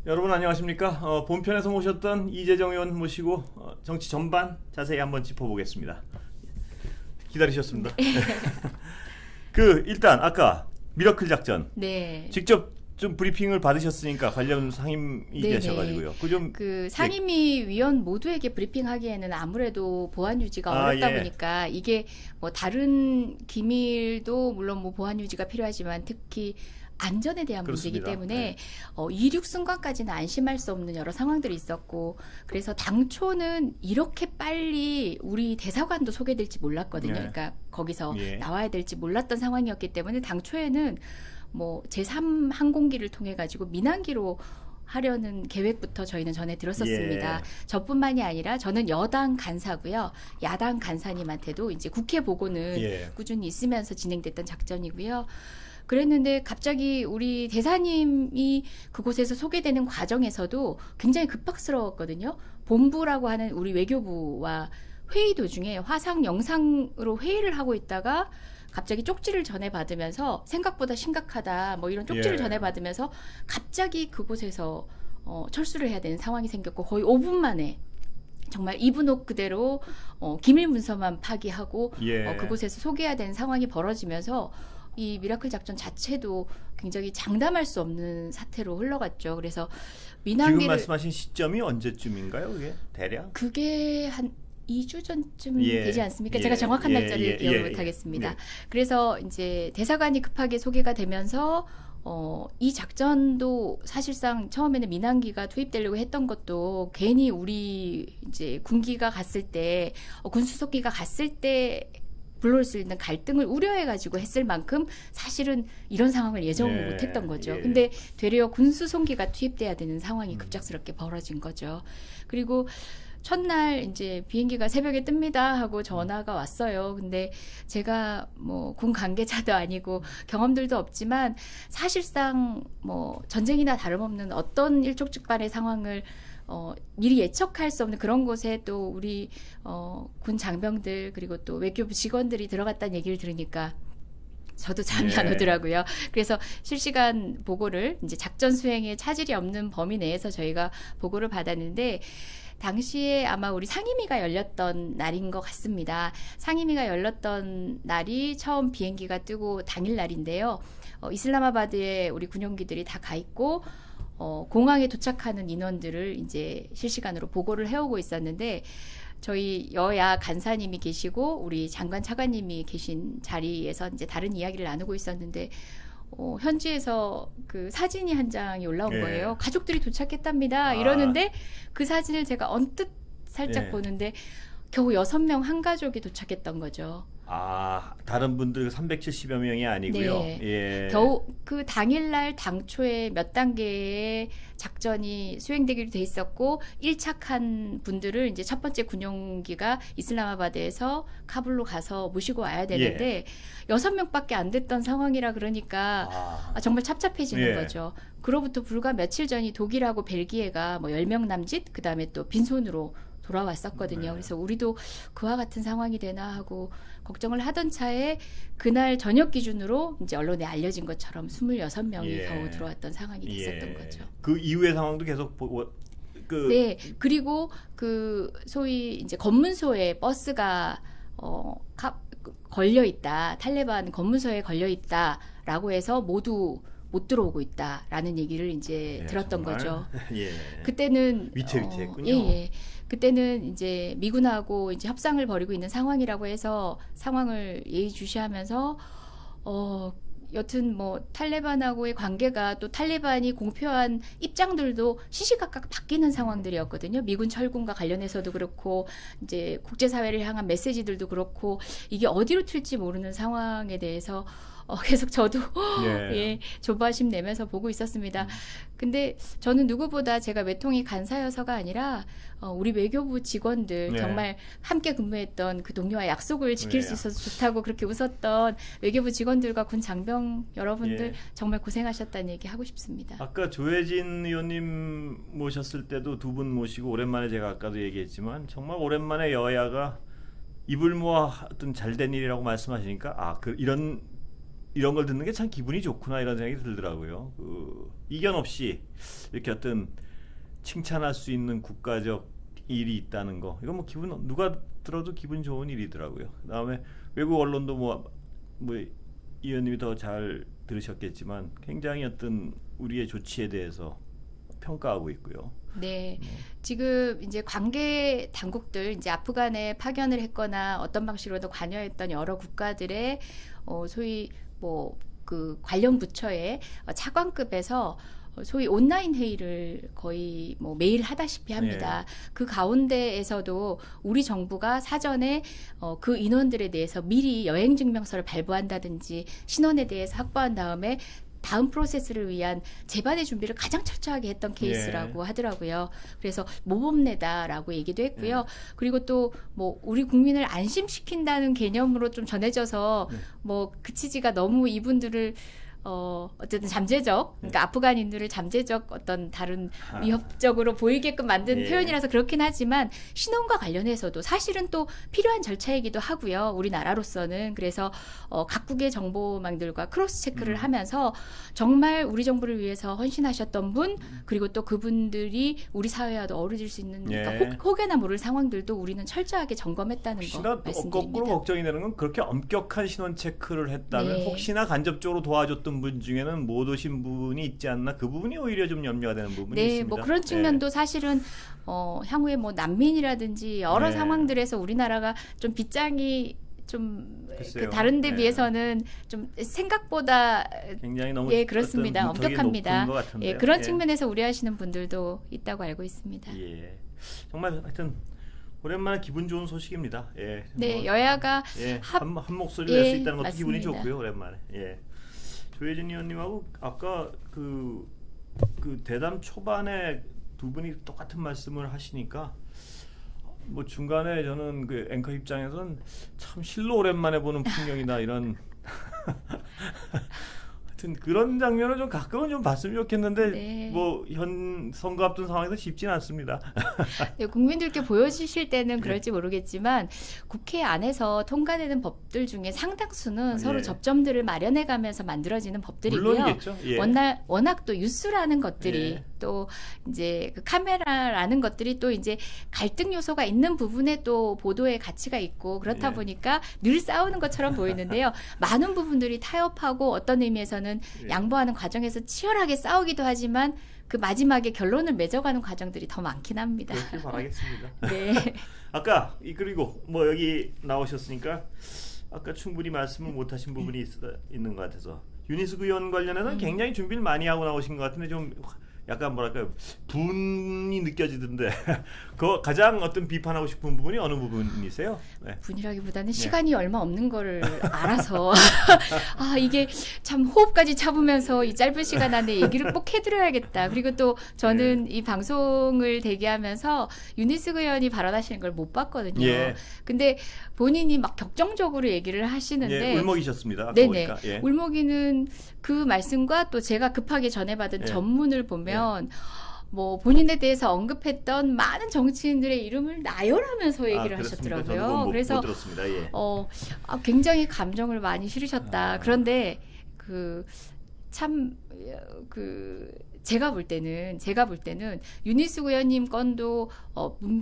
여러분 안녕하십니까? 본편에서 모셨던 이재정 의원 모시고 정치 전반 자세히 한번 짚어보겠습니다. 기다리셨습니다. 일단 아까 미러클 작전 네. 직접 좀 브리핑을 받으셨으니까 관련 상임이 네네. 되셔가지고요. 그 상임위 위원 모두에게 브리핑하기에는 아무래도 보안 유지가 어렵다 보니까 이게 뭐 다른 기밀도 물론 뭐 보안 유지가 필요하지만 특히 안전에 대한 문제이기 때문에 이륙 순간까지는 안심할 수 없는 여러 상황들이 있었고, 그래서 당초는 이렇게 빨리 우리 대사관도 소개될지 몰랐거든요. 그러니까 거기서 나와야 될지 몰랐던 상황이었기 때문에 당초에는 뭐 제3 항공기를 통해 가지고 민항기로 하려는 계획부터 저희는 전에 들었었습니다. 저뿐만이 아니라 저는 여당 간사고요. 야당 간사님한테도 이제 국회 보고는 꾸준히 있으면서 진행됐던 작전이고요. 그랬는데 갑자기 우리 대사님이 그곳에서 소개되는 과정에서도 굉장히 급박스러웠거든요. 본부라고 하는 우리 외교부와 회의 도중에 화상 영상으로 회의를 하고 있다가 갑자기 쪽지를 전해받으면서 생각보다 심각하다 뭐 이런 쪽지를 전해받으면서 갑자기 그곳에서 철수를 해야 되는 상황이 생겼고, 거의 5분 만에 정말 입은 옷 그대로 기밀 문서만 파기하고 그곳에서 소개해야 되는 상황이 벌어지면서 이 미라클 작전 자체도 굉장히 장담할 수 없는 사태로 흘러갔죠. 그래서 민항기를 지금 말씀하신 시점이 언제쯤인가요? 그게 대략? 그게 한 2주 전쯤 되지 않습니까? 제가 정확한 날짜를 기억을 못하겠습니다. 그래서 이제 대사관이 급하게 소개가 되면서 이 작전도 사실상 처음에는 민항기가 투입되려고 했던 것도 괜히 우리 이제 군기가 갔을 때 군수속기가 갔을 때 불러올 수 있는 갈등을 우려해가지고 했을 만큼 사실은 이런 상황을 예정을 못했던 거죠. 근데 되려 군수송기가 투입돼야 되는 상황이 급작스럽게 벌어진 거죠. 그리고 첫날 이제 비행기가 새벽에 뜹니다 하고 전화가 왔어요. 근데 제가 뭐 군 관계자도 아니고 경험들도 없지만 사실상 뭐 전쟁이나 다름없는 어떤 일촉즉발의 상황을 미리 예측할 수 없는 그런 곳에 또 우리 군 장병들 그리고 또 외교부 직원들이 들어갔다는 얘기를 들으니까 저도 잠이 안 오더라고요. 그래서 실시간 보고를 이제 작전 수행에 차질이 없는 범위 내에서 저희가 보고를 받았는데, 당시에 아마 우리 상임위가 열렸던 날인 것 같습니다. 상임위가 열렸던 날이 처음 비행기가 뜨고 당일 날인데요. 이슬라마바드에 우리 군용기들이 다 가 있고 공항에 도착하는 인원들을 이제 실시간으로 보고를 해오고 있었는데, 저희 여야 간사님이 계시고 우리 장관 차관님이 계신 자리에서 이제 다른 이야기를 나누고 있었는데 현지에서 그 사진이 한 장이 올라온 거예요. 가족들이 도착했답니다. 이러는데 그 사진을 제가 언뜻 살짝 보는데 겨우 6명 한 가족이 도착했던 거죠. 다른 분들 370여 명이 아니고요. 겨우 그 당일날 당초에 몇 단계의 작전이 수행되기로 돼 있었고 1착한 분들을 이제 첫 번째 군용기가 이슬라마바드에서 카불로 가서 모시고 와야 되는데 6명밖에 안 됐던 상황이라 그러니까 정말 찹찹해지는 거죠. 그로부터 불과 며칠 전이 독일하고 벨기에가 뭐 10명 남짓 그다음에 또 빈손으로 돌아왔었거든요. 그래서 우리도 그와 같은 상황이 되나 하고 걱정을 하던 차에 그날 저녁 기준으로 이제 언론에 알려진 것처럼 26명이 겨우 들어왔던 상황이 됐었던 거죠. 그 이후의 상황도 계속 네. 그리고 그 소위 이제 검문소에 버스가 걸려 있다. 탈레반 검문소에 걸려 있다라고 해서 모두 못 들어오고 있다라는 얘기를 이제 들었던 거죠. 그때는 위태위태했군요. 그때는 이제 미군하고 이제 협상을 벌이고 있는 상황이라고 해서 상황을 예의주시하면서 여튼 뭐 탈레반하고의 관계가 또 탈레반이 공표한 입장들도 시시각각 바뀌는 상황들이었거든요. 미군 철군과 관련해서도 그렇고 이제 국제사회를 향한 메시지들도 그렇고 이게 어디로 튈지 모르는 상황에 대해서 계속 저도 조바심 내면서 보고 있었습니다. 근데 저는 누구보다 제가 외통위 간사여서가 아니라 우리 외교부 직원들 정말 함께 근무했던 그 동료와 약속을 지킬 수 있어서 좋다고 그렇게 웃었던 외교부 직원들과 군 장병 여러분들 정말 고생하셨다는 얘기 하고 싶습니다. 아까 조혜진 의원님 모셨을 때도 두 분 모시고 오랜만에 제가 아까도 얘기했지만 정말 오랜만에 여야가 입을 모아 어떤 잘된 일이라고 말씀하시니까 이런 이런 걸 듣는 게 참 기분이 좋구나 이런 생각이 들더라고요. 이견 없이 이렇게 어떤 칭찬할 수 있는 국가적 일이 있다는 거, 이건 뭐 기분 누가 들어도 기분 좋은 일이더라고요. 그다음에 외국 언론도 뭐 이 의원님이 더 잘 들으셨겠지만 굉장히 어떤 우리의 조치에 대해서 평가하고 있고요. 네, 지금 이제 관계 당국들, 이제 아프간에 파견을 했거나 어떤 방식으로도 관여했던 여러 국가들의 소위 뭐 그 관련 부처의 차관급에서 소위 온라인 회의를 거의 뭐 매일 하다시피 합니다. 네. 그 가운데에서도 우리 정부가 사전에 그 인원들에 대해서 미리 여행 증명서를 발부한다든지 신원에 대해서 확보한 다음에 다음 프로세스를 위한 재반의 준비를 가장 철저하게 했던 케이스라고 하더라고요. 그래서 모범내다라고 얘기도 했고요. 그리고 또 뭐 우리 국민을 안심시킨다는 개념으로 좀 전해져서 뭐 그치지가 너무 이분들을 어쨌든 잠재적, 그러니까 아프간인들을 잠재적 어떤 다른 위협적으로 보이게끔 만든 표현이라서 그렇긴 하지만 신원과 관련해서도 사실은 또 필요한 절차이기도 하고요. 우리나라로서는. 그래서 각국의 정보망들과 크로스 체크를 하면서 정말 우리 정부를 위해서 헌신하셨던 분, 그리고 또 그분들이 우리 사회와도 어우러질 수 있는 그러니까 혹여나 모를 상황들도 우리는 철저하게 점검했다는 거 말씀드립니다. 거꾸로 걱정이 되는 건 그렇게 엄격한 신원 체크를 했다면 혹시나 간접적으로 도와줬던 분 중에는 못 오신 분이 있지 않나, 그 부분이 오히려 좀 염려가 되는 부분이 있습니다. 뭐 그런 측면도 사실은 향후에 뭐 난민이라든지 여러 상황들에서 우리나라가 좀 빗장이 좀 그 다른 데 비해서는 좀 생각보다 굉장히 너무 그렇습니다. 엄격합니다. 그런 측면에서 우려하시는 분들도 있다고 알고 있습니다. 정말 하여튼 오랜만에 기분 좋은 소식입니다. 네, 여야가 한 목소리를 낼 수 있다는 것도 맞습니다. 기분이 좋고요. 오랜만에. 조혜진 의원님하고 아까 그 대담 초반에 두 분이 똑같은 말씀을 하시니까 뭐 중간에 저는 그 앵커 입장에서는 참 실로 오랜만에 보는 풍경이다 이런 하여튼 그런 장면을 좀 가끔은 좀 봤으면 좋겠는데 뭐 현 선거 앞둔 상황에서 쉽지는 않습니다. 국민들께 보여주실 때는 그럴지 모르겠지만 국회 안에서 통과되는 법들 중에 상당수는 서로 접점들을 마련해가면서 만들어지는 법들이고요. 물론이겠죠. 워낙 또 뉴스라는 것들이 또 이제 그 카메라라는 것들이 또 이제 갈등 요소가 있는 부분에 또 보도의 가치가 있고 그렇다 보니까 늘 싸우는 것처럼 보이는데요. 많은 부분들이 타협하고 어떤 의미에서는 양보하는 과정에서 치열하게 싸우기도 하지만 그 마지막에 결론을 맺어가는 과정들이 더 많긴 합니다. 그렇게 바라겠습니다. 네. 아까 그리고 뭐 여기 나오셨으니까 아까 충분히 말씀을 못하신 부분이 있는 것 같아서 유니스 의원 관련해서는 굉장히 준비를 많이 하고 나오신 것 같은데 좀 약간 뭐랄까요 분이 느껴지던데 그 가장 어떤 비판하고 싶은 부분이 어느 부분이세요? 분이라기보다는 시간이 얼마 없는 거를 알아서 이게 참 호흡까지 참으면서 이 짧은 시간 안에 얘기를 꼭 해드려야겠다. 그리고 또 저는 이 방송을 대기하면서 유니스 의원이 발언하시는 걸 못 봤거든요. 근데 본인이 막 격정적으로 얘기를 하시는데 울먹이셨습니다. 아까 네네. 보니까. 울먹이는 그 말씀과 또 제가 급하게 전해받은 전문을 보면 뭐 본인에 대해서 언급했던 많은 정치인들의 이름을 나열하면서 얘기를 하셨더라고요. 그래서 굉장히 감정을 많이 실으셨다. 그런데 제가 볼 때는 유니스 의원님 건도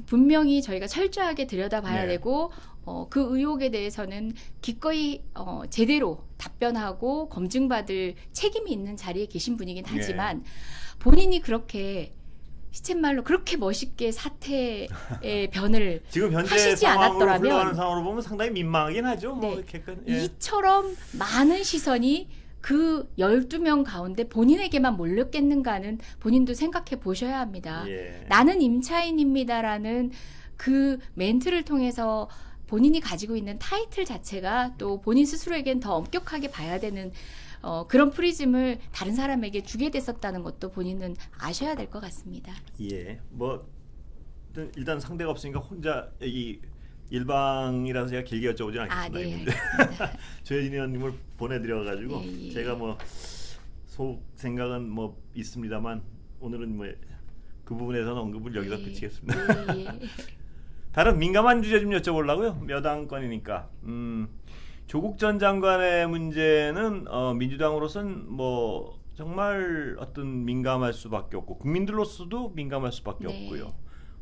분명히 저희가 철저하게 들여다봐야 되고 그 의혹에 대해서는 기꺼이 제대로 답변하고 검증받을 책임이 있는 자리에 계신 분이긴 하지만 본인이 그렇게 시쳇말로 그렇게 멋있게 사태의 변을 지금 현재 하시지 않았더라면 흘러가는 상황으로 보면 상당히 민망하긴 하죠. 이처럼 많은 시선이 그 12명 가운데 본인에게만 몰렸겠는가는 본인도 생각해 보셔야 합니다. 나는 임차인입니다라는 그 멘트를 통해서 본인이 가지고 있는 타이틀 자체가 또 본인 스스로에겐 더 엄격하게 봐야 되는 그런 프리즘을 다른 사람에게 주게 됐었다는 것도 본인은 아셔야 될 것 같습니다. 뭐 일단 상대가 없으니까 혼자 이 일방이라서 제가 길게 여쭤보지 않겠습니다. 조혜진 의원님을 보내드려가지고 제가 뭐 속 생각은 뭐 있습니다만 오늘은 뭐 그 부분에서는 언급을 여기서 그치겠습니다. 다른 민감한 주제 좀 여쭤보려고요. 몇 안건이니까 조국 전 장관의 문제는 민주당으로선 뭐 정말 어떤 민감할 수밖에 없고 국민들로서도 민감할 수밖에 네. 없고요.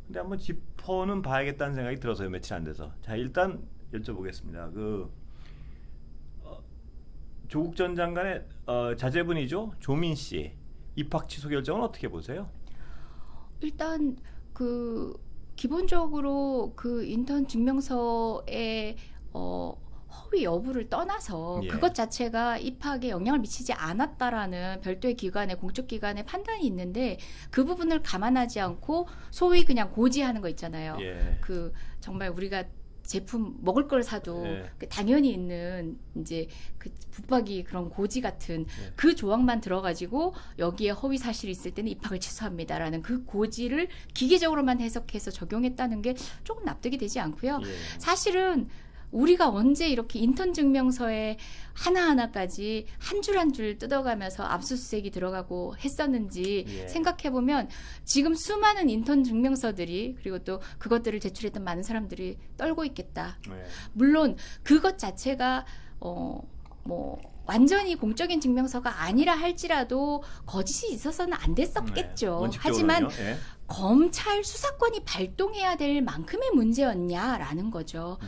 근데 한번 짚어는 봐야겠다는 생각이 들어서요. 며칠 안 돼서. 자, 일단 여쭤보겠습니다. 조국 전 장관의 자제분이죠. 조민 씨 입학 취소 결정은 어떻게 보세요? 일단 기본적으로 그 인턴 증명서의 허위 여부를 떠나서 예. 그것 자체가 입학에 영향을 미치지 않았다라는 별도의 기관의 공적 기관의 판단이 있는데 그 부분을 감안하지 않고 소위 그냥 고지하는 거 있잖아요. 예. 정말 우리가 제품 먹을 걸 사도 예. 당연히 있는 이제 붙박이 그런 고지 같은 예. 그 조항만 들어가지고 여기에 허위 사실이 있을 때는 입학을 취소합니다라는 그 고지를 기계적으로만 해석해서 적용했다는 게 조금 납득이 되지 않고요. 예. 사실은 우리가 언제 이렇게 인턴 증명서에 하나하나까지 한 줄 한 줄 뜯어가면서 압수수색이 들어가고 했었는지 예. 생각해보면 지금 수많은 인턴 증명서들이 그리고 또 그것들을 제출했던 많은 사람들이 떨고 있겠다. 예. 물론 그것 자체가 완전히 공적인 증명서가 아니라 할지라도 거짓이 있어서는 안 됐었겠죠. 네. 하지만 예. 검찰 수사권이 발동해야 될 만큼의 문제였냐라는 거죠. 예.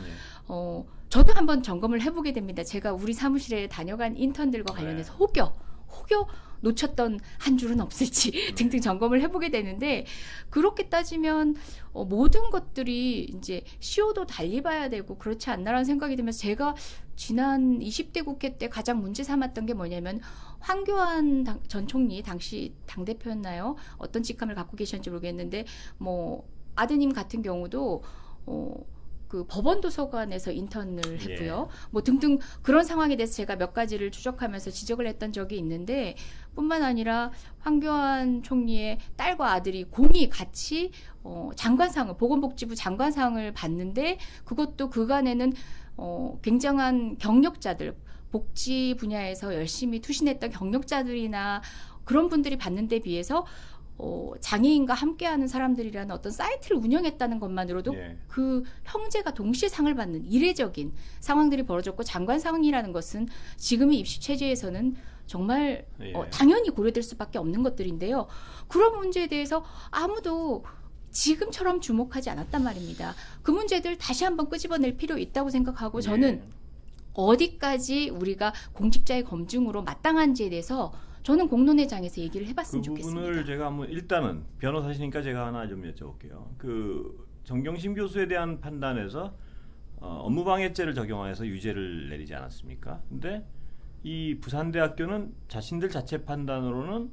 저도 한번 점검을 해보게 됩니다. 제가 우리 사무실에 다녀간 인턴들과 관련해서 혹여 놓쳤던 한 줄은 없을지 등등 점검을 해보게 되는데 그렇게 따지면 모든 것들이 이제 시효도 달리 봐야 되고 그렇지 않나라는 생각이 들면서 제가 지난 20대 국회 때 가장 문제 삼았던 게 뭐냐면 황교안 전 총리 당시 당대표였나요? 어떤 직함을 갖고 계셨는지 모르겠는데 뭐 아드님 같은 경우도 그 법원 도서관에서 인턴을 했고요. 예. 뭐 등등 그런 상황에 대해서 제가 몇 가지를 추적하면서 지적을 했던 적이 있는데 뿐만 아니라 황교안 총리의 딸과 아들이 공이 같이 장관상을 보건복지부 장관상을 받는데 그것도 그간에는 굉장한 경력자들 복지 분야에서 열심히 투신했던 경력자들이나 그런 분들이 받는 데 비해서 장애인과 함께하는 사람들이라는 어떤 사이트를 운영했다는 것만으로도 예. 그 형제가 동시에 상을 받는 이례적인 상황들이 벌어졌고 장관상이라는 것은 지금의 입시 체제에서는 정말 예. 당연히 고려될 수밖에 없는 것들인데요. 그런 문제에 대해서 아무도 지금처럼 주목하지 않았단 말입니다. 그 문제들 다시 한번 끄집어낼 필요 있다고 생각하고 저는 어디까지 우리가 공직자의 검증으로 마땅한지에 대해서 저는 공론회장에서 얘기를 해봤으면 그 좋겠습니다. 부분을 제가 한번 일단은 변호사시니까 제가 하나 좀 여쭤볼게요. 그 정경심 교수에 대한 판단에서 업무방해죄를 적용해서 유죄를 내리지 않았습니까? 근데 이 부산대학교는 자신들 자체 판단으로는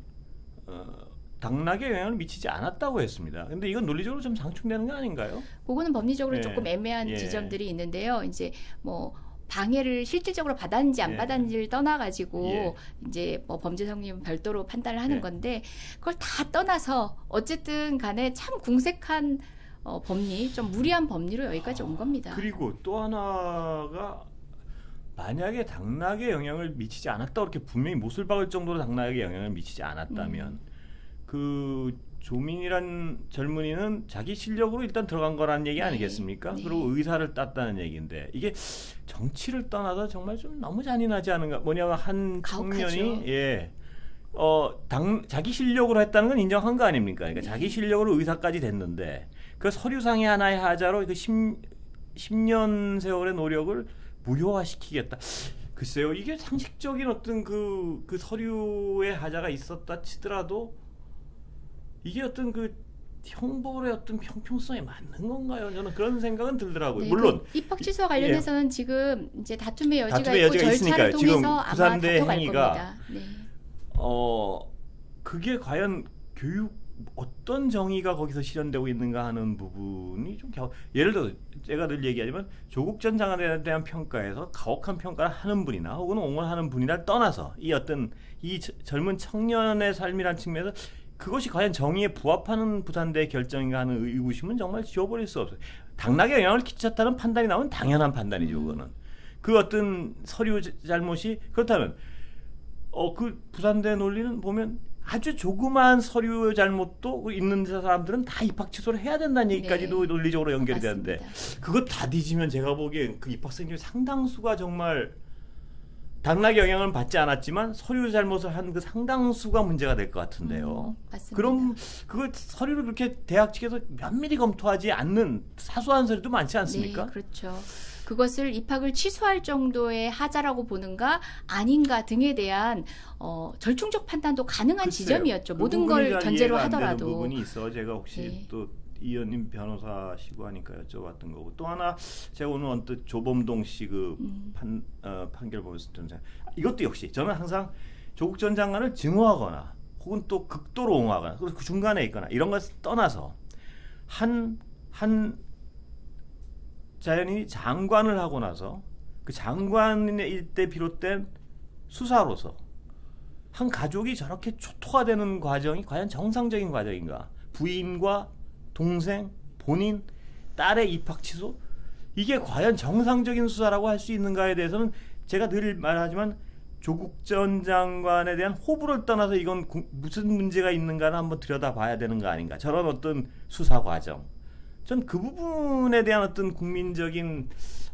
당락에 영향을 미치지 않았다고 했습니다. 근데 이건 논리적으로 좀 상충되는 거 아닌가요? 그거는 법리적으로 예. 조금 애매한 예. 지점들이 있는데요. 이제 뭐 방해를 실질적으로 받았는지 안 예. 받았는지를 떠나가지고 예. 이제 뭐 범죄 성립은 별도로 판단을 하는 예. 건데 그걸 다 떠나서 어쨌든 간에 참 궁색한 법리, 좀 무리한 법리로 여기까지 온 겁니다. 그리고 또 하나가 만약에 당락에 영향을 미치지 않았다 그렇게 분명히 못을 박을 정도로 당락에 영향을 미치지 않았다면 그 조민이란 젊은이는 자기 실력으로 일단 들어간 거라는 얘기 아니겠습니까? 네. 그리고 의사를 땄다는 얘기인데 이게 정치를 떠나서 정말 좀 너무 잔인하지 않은가? 뭐냐면 한 가혹하죠. 청년이 자기 실력으로 했다는 건 인정한 거 아닙니까? 그러니까 자기 실력으로 의사까지 됐는데 그 서류상의 하나의 하자로 그 10년 세월의 노력을 무효화시키겠다. 글쎄요, 이게 상식적인 어떤 그 서류의 하자가 있었다 치더라도 이게 어떤 그 형벌의 어떤 형평성에 맞는 건가요? 저는 그런 생각은 들더라고요. 네, 물론 그 입학 취소와 관련해서는 지금 이제 다툼의 여지가 다툼의 있고 여지가 절차를 있으니까요. 지금 통해서 아마 부산대 다퉈갈 행위가 겁니다. 네. 그게 과연 교육 어떤 정의가 거기서 실현되고 있는가 하는 부분이 좀 예를 들어 제가 늘 얘기하지만 조국 전 장관에 대한 평가에서 가혹한 평가를 하는 분이나 혹은 옹호하는 분이나 떠나서 이 어떤 이 젊은 청년의 삶이란 측면에서 그것이 과연 정의에 부합하는 부산대의 결정인가 하는 의구심은 정말 지워버릴 수 없어요. 당락에 영향을 끼쳤다는 판단이 나오면 당연한 판단이죠. 그거는 그 어떤 서류 잘못이 그렇다면 그 부산대 논리는 보면 아주 조그마한 서류 잘못도 있는 사람들은 다 입학 취소를 해야 된다는 얘기까지도 논리적으로 연결이 되는데 그거 다 뒤지면 제가 보기엔 그 입학생들 상당수가 정말 당락의 영향을 받지 않았지만 서류 잘못을 한 그 상당수가 문제가 될 것 같은데요. 맞습니다. 그럼 그걸 서류를 그렇게 대학 측에서 면밀히 검토하지 않는 사소한 서류도 많지 않습니까? 네, 그렇죠. 그것을 입학을 취소할 정도의 하자라고 보는가 아닌가 등에 대한 절충적 판단도 가능한 글쎄요. 지점이었죠. 그 모든 걸 전제로 이해가 안 되는 하더라도. 부분이 있어. 제가 혹시 또 이 의원님 변호사시고 하니까 여쭤봤던 거고 또 하나 제가 오늘 언뜻 조범동 씨 그 판결 보면서 좀 이것도 역시 저는 항상 조국 전 장관을 증오하거나 혹은 또 극도로 옹호하거나 그 중간에 있거나 이런 것을 떠나서 한 자연인이 장관을 하고 나서 그 장관일 때 비롯된 수사로서 한 가족이 저렇게 초토화 되는 과정이 과연 정상적인 과정인가? 부인과 동생, 본인, 딸의 입학 취소? 이게 과연 정상적인 수사라고 할 수 있는가에 대해서는 제가 늘 말하지만 조국 전 장관에 대한 호불호를 떠나서 이건 무슨 문제가 있는가를 한번 들여다봐야 되는 거 아닌가. 저런 어떤 수사 과정. 전 그 부분에 대한 어떤 국민적인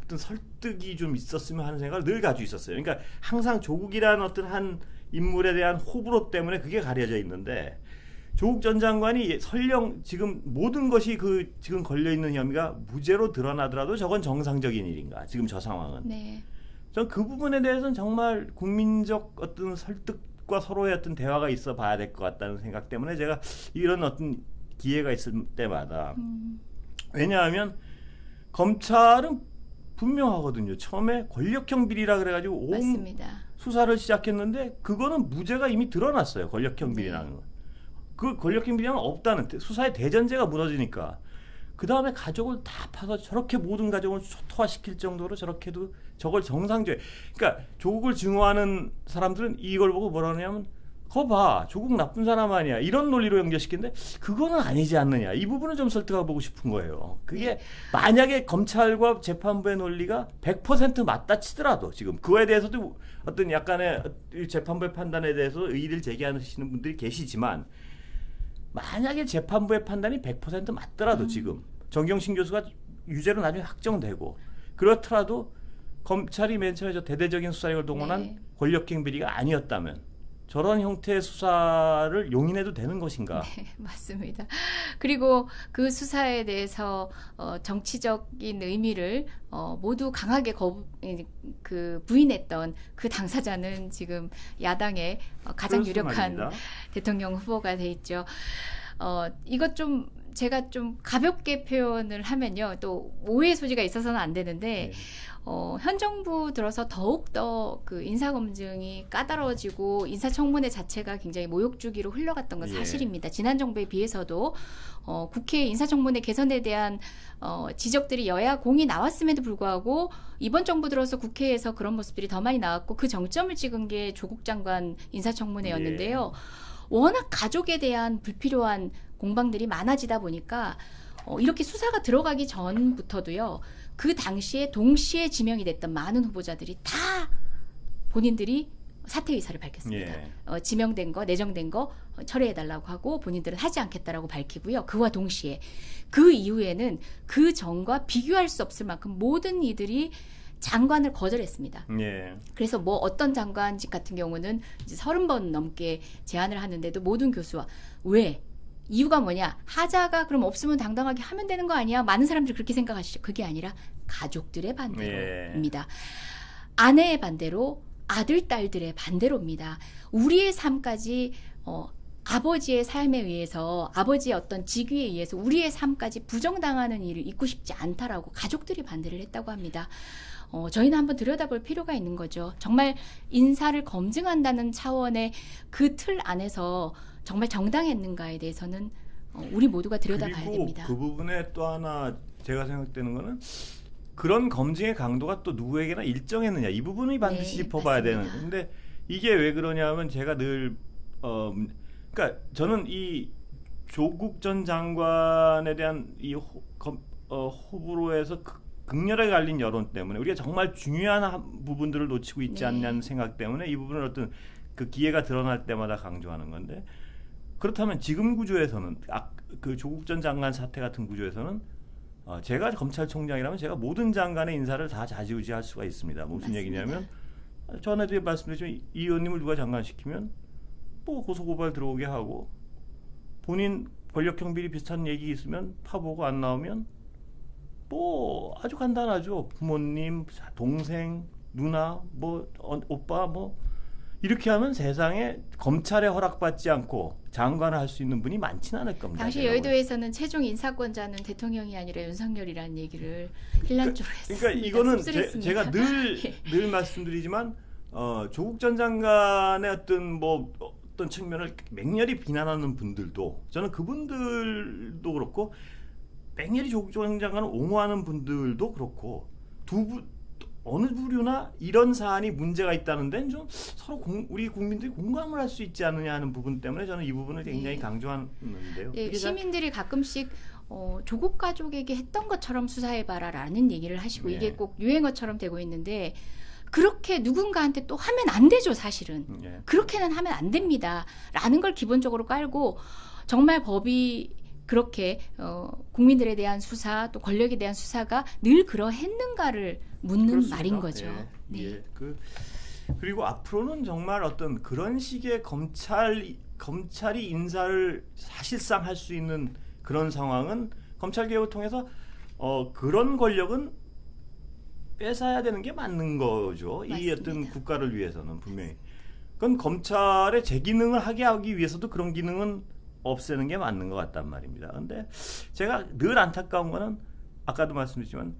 어떤 설득이 좀 있었으면 하는 생각을 늘 가지고 있었어요. 그러니까 항상 조국이라는 어떤 한 인물에 대한 호불호 때문에 그게 가려져 있는데 조국 전 장관이 설령 지금 모든 것이 그 지금 걸려 있는 혐의가 무죄로 드러나더라도 저건 정상적인 일인가? 지금 저 상황은. 네. 전 그 부분에 대해서는 정말 국민적 어떤 설득과 서로의 어떤 대화가 있어 봐야 될 것 같다는 생각 때문에 제가 이런 어떤 기회가 있을 때마다 왜냐하면 검찰은 분명하거든요. 처음에 권력형 비리라 그래가지고 온 맞습니다. 수사를 시작했는데 그거는 무죄가 이미 드러났어요. 권력형 비리라는 건. 그 권력형 비리는 없다는 수사의 대전제가 무너지니까 그 다음에 가족을 다 파서 저렇게 모든 가족을 초토화시킬 정도로 저렇게도 저걸 정상적이 그러니까 조국을 증오하는 사람들은 이걸 보고 뭐라 하냐면 거 봐 조국 나쁜 사람 아니야 이런 논리로 연결시키는데 그거는 아니지 않느냐 이 부분을 좀 설득해보고 싶은 거예요. 그게 만약에 검찰과 재판부의 논리가 100% 맞다 치더라도 지금 그거에 대해서도 어떤 약간의 재판부의 판단에 대해서 의의를 제기하시는 분들이 계시지만 만약에 재판부의 판단이 100% 맞더라도 지금 정경심 교수가 유죄로 나중에 확정되고 그렇더라도 검찰이 맨 처음에 저 대대적인 수사력을 동원한 권력형 비리가 아니었다면 저런 형태의 수사를 용인해도 되는 것인가? 네, 맞습니다. 그리고 그 수사에 대해서 정치적인 의미를 모두 강하게 부인했던 그 당사자는 지금 야당의 가장 유력한 대통령 후보가 돼 있죠. 이것 좀 제가 좀 가볍게 표현을 하면요. 또 오해 소지가 있어서는 안 되는데 현 정부 들어서 더욱더 그 인사검증이 까다로워지고 인사청문회 자체가 굉장히 모욕주기로 흘러갔던 건 사실입니다. 지난 정부에 비해서도 국회 인사청문회 개선에 대한 지적들이 여야 공이 나왔음에도 불구하고 이번 정부 들어서 국회에서 그런 모습들이 더 많이 나왔고 그 정점을 찍은 게 조국 장관 인사청문회였는데요. 워낙 가족에 대한 불필요한 공방들이 많아지다 보니까 이렇게 수사가 들어가기 전부터도요. 그 당시에 동시에 지명이 됐던 많은 후보자들이 다 본인들이 사퇴 의사를 밝혔습니다. 지명된 거, 내정된 거 철회해달라고 하고 본인들은 하지 않겠다라고 밝히고요. 그와 동시에 그 이후에는 그 전과 비교할 수 없을 만큼 모든 이들이 장관을 거절했습니다. 그래서 뭐 어떤 장관직 같은 경우는 이제 30번 넘게 제안을 하는데도 모든 교수와 왜? 이유가 뭐냐? 하자가 그럼 없으면 당당하게 하면 되는 거 아니야? 많은 사람들이 그렇게 생각하시죠. 그게 아니라 가족들의 반대로입니다. 아내의 반대로, 아들, 딸들의 반대로입니다. 우리의 삶까지 아버지의 삶에 의해서 아버지의 어떤 직위에 의해서 우리의 삶까지 부정당하는 일을 잊고 싶지 않다라고 가족들이 반대를 했다고 합니다. 저희는 한번 들여다볼 필요가 있는 거죠. 정말 인사를 검증한다는 차원의 그 틀 안에서 정말 정당했는가에 대해서는 우리 모두가 들여다봐야 됩니다. 그 부분에 또 하나 제가 생각되는 거는 그런 검증의 강도가 또 누구에게나 일정했느냐 이 부분이 반드시 짚어봐야 되는. 근데 이게 왜 그러냐면 제가 늘 그러니까 저는 이 조국 전 장관에 대한 이 호불호에서 극렬하게 갈린 여론 때문에 우리가 정말 중요한 부분들을 놓치고 있지 않냐는 생각 때문에 이 부분을 어떤 그 기회가 드러날 때마다 강조하는 건데 그렇다면 지금 구조에서는 그 조국 전 장관 사태 같은 구조에서는 제가 검찰총장이라면 제가 모든 장관의 인사를 다 좌지우지할 수가 있습니다. 무슨 맞습니다. 얘기냐면 전에도 말씀드렸지만 이 의원님을 누가 장관시키면 뭐 고소고발 들어오게 하고 본인 권력형 비리 비슷한 얘기 있으면 파보고 안 나오면 뭐 아주 간단하죠. 부모님, 동생, 누나, 뭐 오빠 뭐 이렇게 하면 세상에 검찰에 허락받지 않고 장관을 할 수 있는 분이 많지는 않을 겁니다. 당시 여의도에서는 최종 인사권자는 대통령이 아니라 윤석열이라는 얘기를 힐난조로 했습니다. 그러니까 이거는 제가 늘 말씀드리지만 조국 전 장관의 어떤 측면을 맹렬히 비난하는 분들도 저는 그분들도 그렇고 맹렬히 조국 전 장관을 옹호하는 분들도 그렇고 어느 부류나 이런 사안이 문제가 있다는 데는 좀 서로 우리 국민들이 공감을 할 수 있지 않느냐 하는 부분 때문에 저는 이 부분을 굉장히 강조하는데요. 네, 시민들이 가끔씩 조국 가족에게 했던 것처럼 수사해봐라라는 얘기를 하시고 이게 꼭 유행어처럼 되고 있는데 그렇게 누군가한테 또 하면 안 되죠, 사실은. 그렇게는 하면 안 됩니다. 라는 걸 기본적으로 깔고 정말 법이 그렇게 국민들에 대한 수사 또 권력에 대한 수사가 늘 그러했는가를 묻는 그렇습니다. 말인 거죠. 네. 그리고 앞으로는 정말 어떤 그런 식의 검찰이 인사를 사실상 할 수 있는 그런 상황은 검찰 개혁을 통해서 그런 권력은 뺏어야 되는 게 맞는 거죠. 맞습니다. 이 어떤 국가를 위해서는 분명히. 그건 검찰의 제 기능을 하기 위해서도 그런 기능은 없애는 게 맞는 것 같단 말입니다. 근데 제가 늘 안타까운 거는 아까도 말씀드렸지만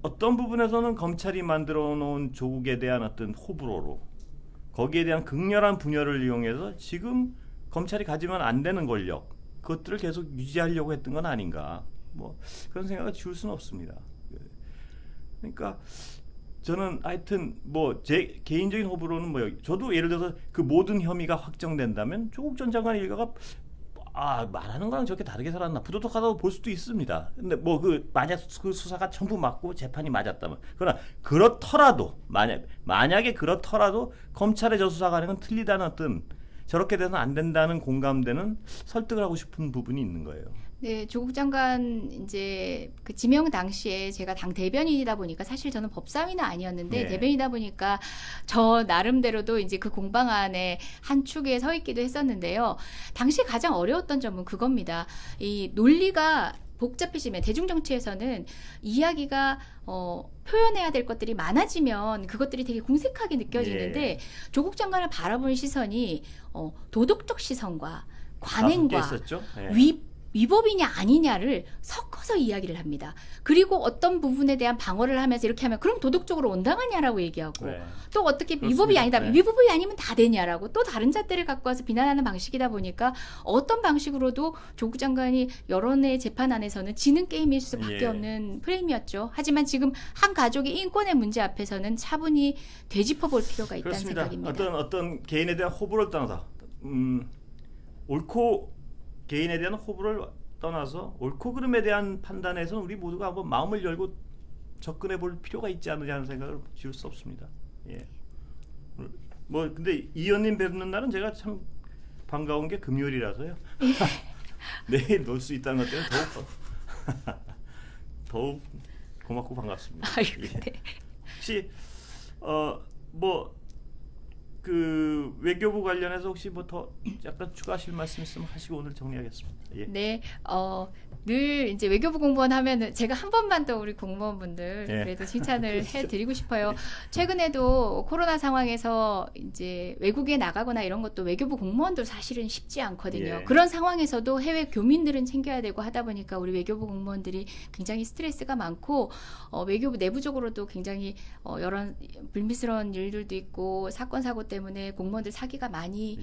어떤 부분에서는 검찰이 만들어 놓은 조국에 대한 어떤 호불호로 거기에 대한 극렬한 분열을 이용해서 지금 검찰이 가지면 안 되는 권력 그것들을 계속 유지하려고 했던 건 아닌가 뭐 그런 생각을 지울 수는 없습니다. 그러니까 저는 하여튼 뭐 제 개인적인 호불호는 뭐 저도 예를 들어서 그 모든 혐의가 확정된다면 조국 전 장관 일가가 말하는 거랑 저렇게 다르게 살았나 부도덕하다고 볼 수도 있습니다. 근데 뭐 만약 그 수사가 전부 맞고 재판이 맞았다면 그러나 그렇더라도 만약에 그렇더라도 검찰의 저 수사 관행은 틀리다는 어떤 저렇게 돼서는 안 된다는 공감대는 설득을 하고 싶은 부분이 있는 거예요. 네, 조국 장관 이제 그 지명 당시에 제가 당 대변인이다 보니까 사실 저는 법사위는 아니었는데 대변이다 보니까 저 나름대로도 이제 그 공방안에 한 축에 서 있기도 했었는데요. 당시 가장 어려웠던 점은 그겁니다. 이 논리가 복잡해지면 대중정치에서는 이야기가 표현해야 될 것들이 많아지면 그것들이 되게 궁색하게 느껴지는데 조국 장관을 바라보는 시선이 도덕적 시선과 관행과 위법이냐 아니냐를 섞어서 이야기를 합니다. 그리고 어떤 부분에 대한 방어를 하면서 이렇게 하면 그럼 도덕적으로 온당하냐라고 얘기하고 또 어떻게 위법이 아니다. 위법이 아니면 다 되냐라고 또 다른 잣대를 갖고 와서 비난하는 방식이다 보니까 어떤 방식으로도 조국 장관이 여론의 재판 안에서는 지는 게임일 수밖에 없는 프레임이었죠. 하지만 지금 한 가족의 인권의 문제 앞에서는 차분히 되짚어볼 필요가 있다는 그렇습니다. 생각입니다. 어떤 개인에 대한 호불호를 떠나서 개인에 대한 호불호를 떠나서 옳고 그름에 대한 판단에서는 우리 모두가 한번 마음을 열고 접근해 볼 필요가 있지 않느냐 하는 생각을 지울 수 없습니다. 뭐 근데 이 의원님 뵙는 날은 제가 참 반가운 게 금요일이라서요. 내일 놀 수 있다는 것 때문에 더욱 고맙고 반갑습니다. 혹시 그 외교부 관련해서 혹시 뭐 더 약간 추가하실 말씀 있으면 하시고 오늘 정리하겠습니다. 네, 늘 이제 외교부 공무원 하면은 제가 한 번만 더 우리 공무원분들 그래도 칭찬을 해드리고 싶어요. 최근에도 코로나 상황에서 이제 외국에 나가거나 이런 것도 외교부 공무원도 사실은 쉽지 않거든요. 그런 상황에서도 해외 교민들은 챙겨야 되고 하다 보니까 우리 외교부 공무원들이 굉장히 스트레스가 많고 외교부 내부적으로도 굉장히 여러 불미스러운 일들도 있고 사건 사고 때문에 공무원들 사기가 많이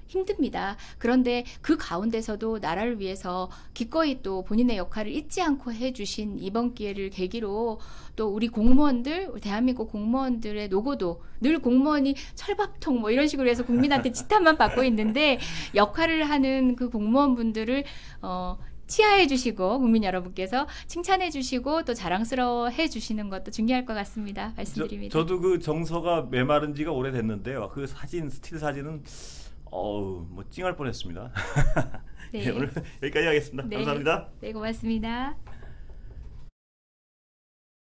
힘듭니다. 그런데 그 가운데서도 나라를 위해서 기꺼이 또 본인의 역할을 잊지 않고 해주신 이번 기회를 계기로 또 우리 공무원들, 대한민국 공무원들의 노고도 늘 공무원이 철밥통 뭐 이런 식으로 해서 국민한테 지탄만 받고 있는데 역할을 하는 그 공무원분들을 치하해 주시고 국민 여러분께서 칭찬해 주시고 또 자랑스러워해 주시는 것도 중요할 것 같습니다. 말씀드립니다. 저도 그 정서가 메마른 지가 오래됐는데요. 그 사진, 스틸 사진은 뭐 찡할 뻔했습니다. 네. 네, 오늘 여기까지 하겠습니다. 네. 감사합니다. 네, 고맙습니다.